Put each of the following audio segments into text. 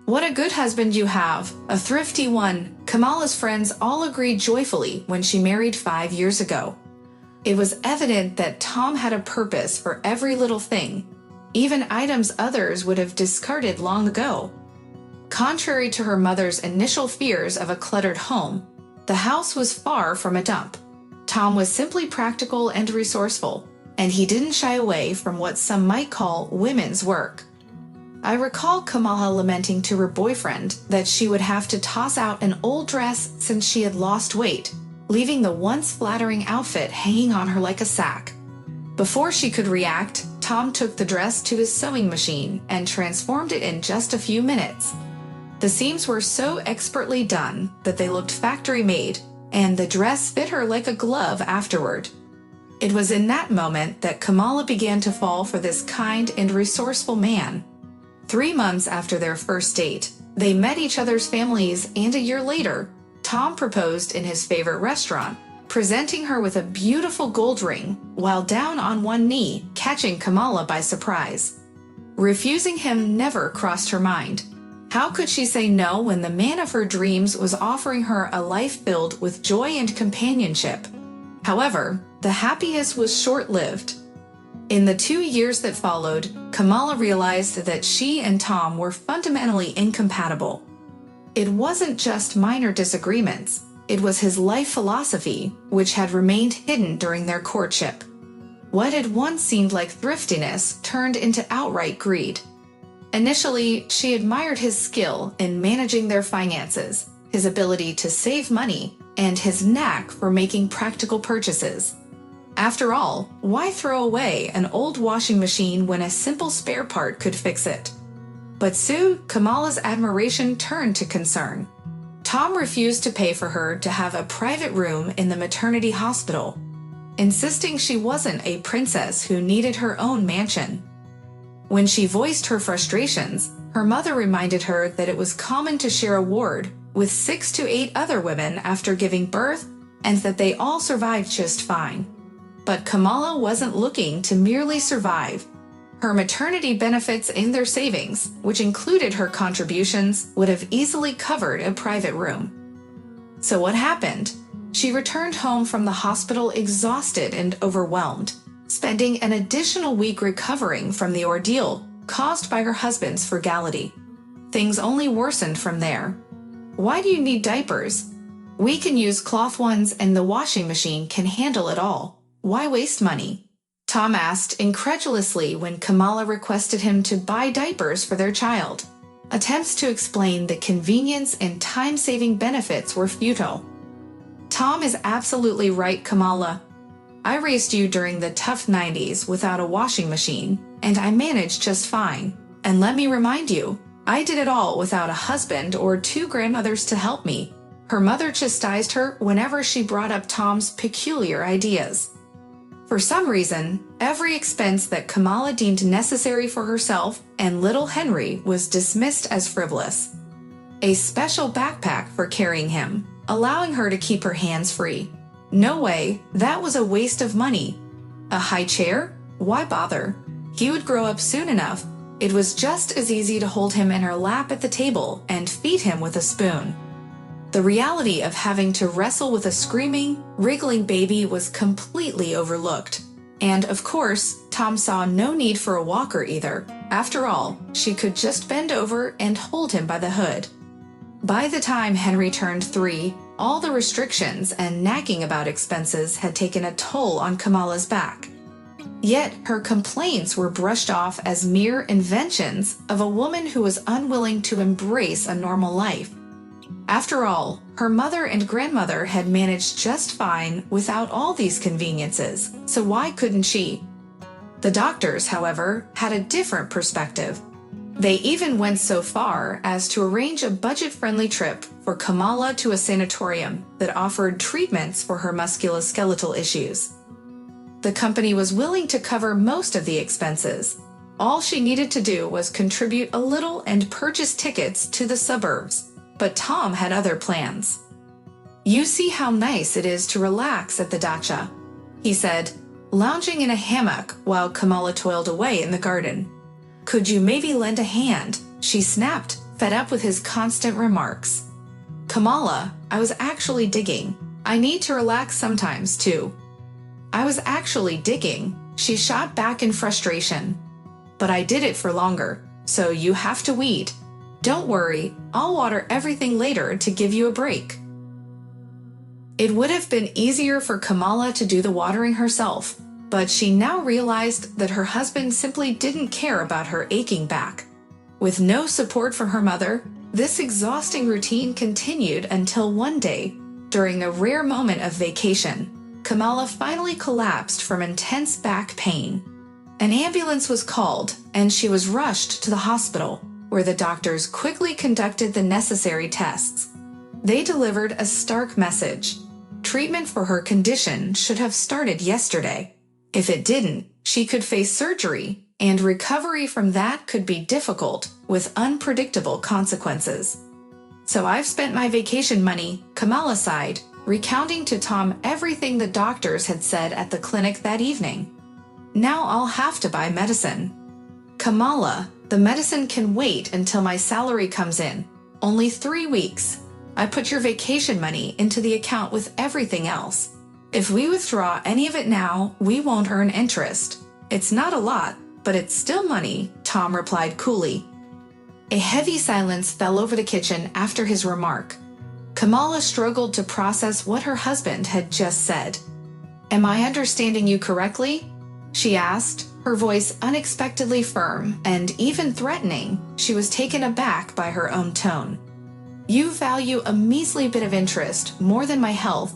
What a good husband you have, a thrifty one, Kamala's friends all agreed joyfully when she married 5 years ago. It was evident that Tom had a purpose for every little thing, even items others would have discarded long ago. Contrary to her mother's initial fears of a cluttered home, the house was far from a dump. Tom was simply practical and resourceful, and he didn't shy away from what some might call women's work. I recall Kamala lamenting to her boyfriend that she would have to toss out an old dress since she had lost weight, leaving the once flattering outfit hanging on her like a sack. Before she could react, Tom took the dress to his sewing machine and transformed it in just a few minutes. The seams were so expertly done that they looked factory-made, and the dress fit her like a glove afterward. It was in that moment that Kamala began to fall for this kind and resourceful man. 3 months after their first date, they met each other's families, and a year later, Tom proposed in his favorite restaurant, presenting her with a beautiful gold ring while down on one knee, catching Kamala by surprise. Refusing him never crossed her mind. How could she say no when the man of her dreams was offering her a life filled with joy and companionship? However, the happiness was short-lived. In the 2 years that followed, Kamala realized that she and Tom were fundamentally incompatible. It wasn't just minor disagreements, it was his life philosophy, which had remained hidden during their courtship. What had once seemed like thriftiness turned into outright greed. Initially, she admired his skill in managing their finances, his ability to save money, and his knack for making practical purchases. After all, why throw away an old washing machine when a simple spare part could fix it? But soon, Kamala's admiration turned to concern. Tom refused to pay for her to have a private room in the maternity hospital, insisting she wasn't a princess who needed her own mansion. When she voiced her frustrations, her mother reminded her that it was common to share a ward with 6 to 8 other women after giving birth, and that they all survived just fine. But Kamala wasn't looking to merely survive. Her maternity benefits and their savings, which included her contributions, would have easily covered a private room. So what happened? She returned home from the hospital exhausted and overwhelmed, spending an additional week recovering from the ordeal caused by her husband's frugality. Things only worsened from there. Why do you need diapers? We can use cloth ones and the washing machine can handle it all. Why waste money? Tom asked incredulously when Kamala requested him to buy diapers for their child. Attempts to explain the convenience and time-saving benefits were futile. Tom is absolutely right, Kamala. I raised you during the tough 90s without a washing machine, and I managed just fine. And let me remind you, I did it all without a husband or 2 grandmothers to help me. Her mother chastised her whenever she brought up Tom's peculiar ideas. For some reason, every expense that Kamala deemed necessary for herself and little Henry was dismissed as frivolous. A special backpack for carrying him, allowing her to keep her hands free. No way, that was a waste of money. A high chair? Why bother? He would grow up soon enough. It was just as easy to hold him in her lap at the table and feed him with a spoon. The reality of having to wrestle with a screaming, wriggling baby was completely overlooked. And of course, Tom saw no need for a walker either. After all, she could just bend over and hold him by the hood. By the time Henry turned 3, all the restrictions and nagging about expenses had taken a toll on Kamala's back. Yet her complaints were brushed off as mere inventions of a woman who was unwilling to embrace a normal life. After all, her mother and grandmother had managed just fine without all these conveniences, so why couldn't she? The doctors, however, had a different perspective. They even went so far as to arrange a budget-friendly trip for Kamala to a sanatorium that offered treatments for her musculoskeletal issues. The company was willing to cover most of the expenses. All she needed to do was contribute a little and purchase tickets to the suburbs. But Tom had other plans. "You see how nice it is to relax at the dacha," he said, lounging in a hammock while Kamala toiled away in the garden. "Could you maybe lend a hand?" she snapped, fed up with his constant remarks. "Kamala, I was actually digging. I need to relax sometimes, too." "I was actually digging," she shot back in frustration. "But I did it for longer, so you have to weed. Don't worry, I'll water everything later to give you a break." It would have been easier for Kamala to do the watering herself, but she now realized that her husband simply didn't care about her aching back. With no support from her mother, this exhausting routine continued until one day, during a rare moment of vacation, Kamala finally collapsed from intense back pain. An ambulance was called, and she was rushed to the hospital, where the doctors quickly conducted the necessary tests. They delivered a stark message. Treatment for her condition should have started yesterday. If it didn't, she could face surgery, and recovery from that could be difficult, with unpredictable consequences. "So I've spent my vacation money," Kamala sighed, recounting to Tom everything the doctors had said at the clinic that evening. "Now I'll have to buy medicine." "Kamala, the medicine can wait until my salary comes in. Only 3 weeks. I put your vacation money into the account with everything else. If we withdraw any of it now, we won't earn interest. It's not a lot, but it's still money," Tom replied coolly. A heavy silence fell over the kitchen after his remark. Kamala struggled to process what her husband had just said. "Am I understanding you correctly?" she asked, her voice unexpectedly firm and even threatening. She was taken aback by her own tone. "You value a measly bit of interest more than my health."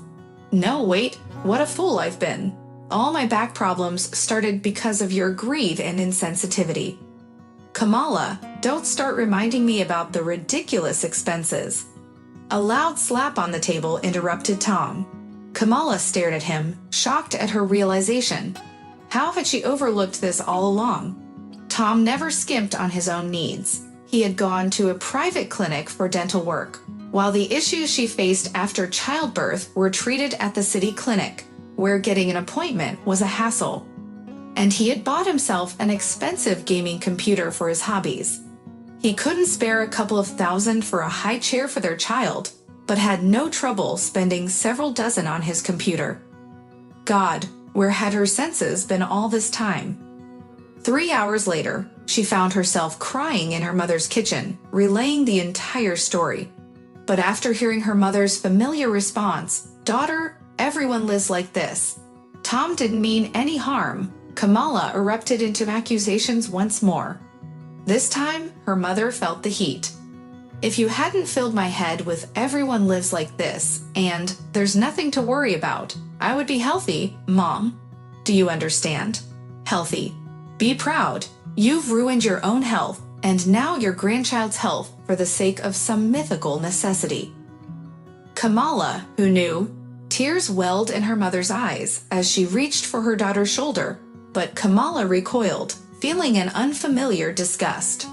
"No, wait, what a fool I've been. All my back problems started because of your greed and insensitivity." "Kamala, don't start reminding me about the ridiculous expenses." A loud slap on the table interrupted Tom. Kamala stared at him, shocked at her realization. How had she overlooked this all along? Tom never skimped on his own needs. He had gone to a private clinic for dental work, while the issues she faced after childbirth were treated at the city clinic, where getting an appointment was a hassle. And he had bought himself an expensive gaming computer for his hobbies. He couldn't spare a couple of $1,000 for a high chair for their child, but had no trouble spending several dozen on his computer. God, where had her senses been all this time? 3 hours later, she found herself crying in her mother's kitchen, relaying the entire story. But after hearing her mother's familiar response, "Daughter, everyone lives like this. Tom didn't mean any harm," Kamala erupted into accusations once more. This time, her mother felt the heat. "If you hadn't filled my head with everyone lives like this, and there's nothing to worry about, I would be healthy, Mom. Do you understand? Healthy. Be proud. You've ruined your own health, and now your grandchild's health for the sake of some mythical necessity." Kamala, who knew, tears welled in her mother's eyes as she reached for her daughter's shoulder, but Kamala recoiled, feeling an unfamiliar disgust.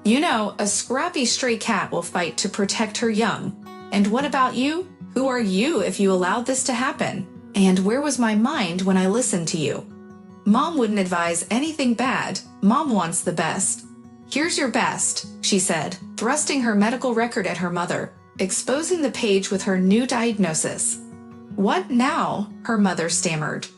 "You know, a scrappy stray cat will fight to protect her young. And what about you? Who are you if you allowed this to happen? And where was my mind when I listened to you? Mom wouldn't advise anything bad. Mom wants the best. Here's your best," she said, thrusting her medical record at her mother, exposing the page with her new diagnosis. "What now?" her mother stammered.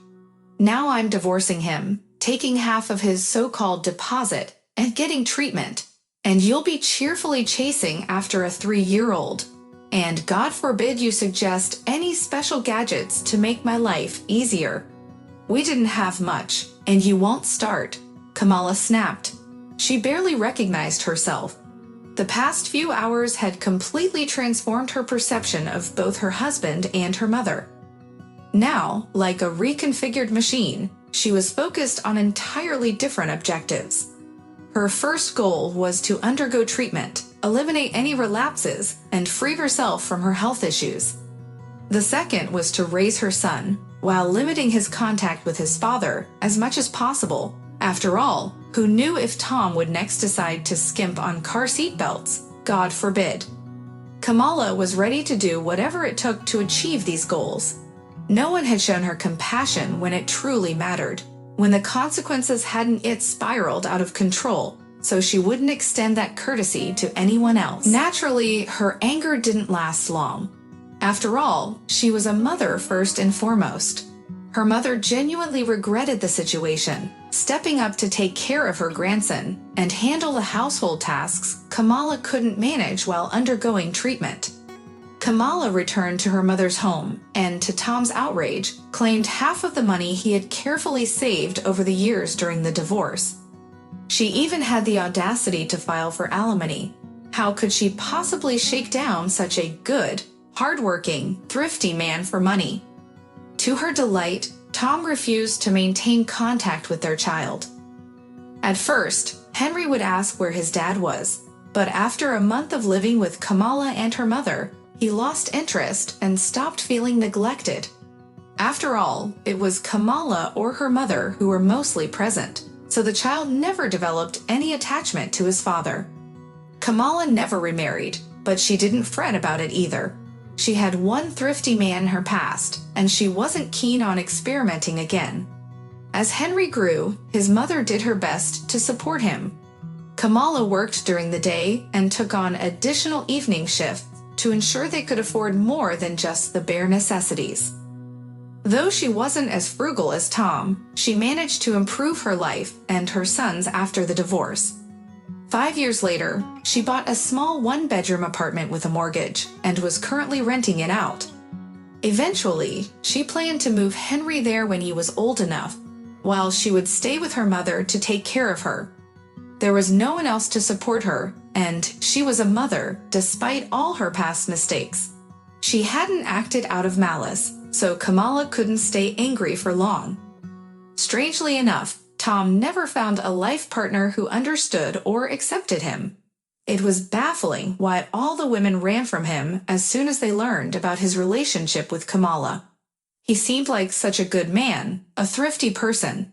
"Now I'm divorcing him, taking half of his so-called deposit, and getting treatment. And you'll be cheerfully chasing after a 3-year-old. And God forbid you suggest any special gadgets to make my life easier. We didn't have much, and you won't start," Kamala snapped. She barely recognized herself. The past few hours had completely transformed her perception of both her husband and her mother. Now, like a reconfigured machine, she was focused on entirely different objectives. Her first goal was to undergo treatment, eliminate any relapses, and free herself from her health issues. The second was to raise her son, while limiting his contact with his father as much as possible. After all, who knew if Tom would next decide to skimp on car seat belts? God forbid. Kamala was ready to do whatever it took to achieve these goals. No one had shown her compassion when it truly mattered. When the consequences hadn't yet spiraled out of control, so she wouldn't extend that courtesy to anyone else. Naturally, her anger didn't last long. After all, she was a mother first and foremost. Her mother genuinely regretted the situation, stepping up to take care of her grandson and handle the household tasks Kamala couldn't manage while undergoing treatment. Kamala returned to her mother's home and, to Tom's outrage, claimed half of the money he had carefully saved over the years during the divorce. She even had the audacity to file for alimony. How could she possibly shake down such a good, hardworking, thrifty man for money? To her delight, Tom refused to maintain contact with their child. At first, Henry would ask where his dad was, but after a month of living with Kamala and her mother, he lost interest and stopped feeling neglected. After all, it was Kamala or her mother who were mostly present, so the child never developed any attachment to his father. Kamala never remarried, but she didn't fret about it either. She had one thrifty man in her past, and she wasn't keen on experimenting again. As Henry grew, his mother did her best to support him. Kamala worked during the day and took on additional evening shifts to ensure they could afford more than just the bare necessities. Though she wasn't as frugal as Tom, she managed to improve her life and her son's after the divorce. 5 years later, she bought a small one-bedroom apartment with a mortgage and was currently renting it out. Eventually, she planned to move Henry there when he was old enough, while she would stay with her mother to take care of her. There was no one else to support her, and she was a mother despite all her past mistakes. She hadn't acted out of malice, so Kamala couldn't stay angry for long. Strangely enough, Tom never found a life partner who understood or accepted him. It was baffling why all the women ran from him as soon as they learned about his relationship with Kamala. He seemed like such a good man, a thrifty person,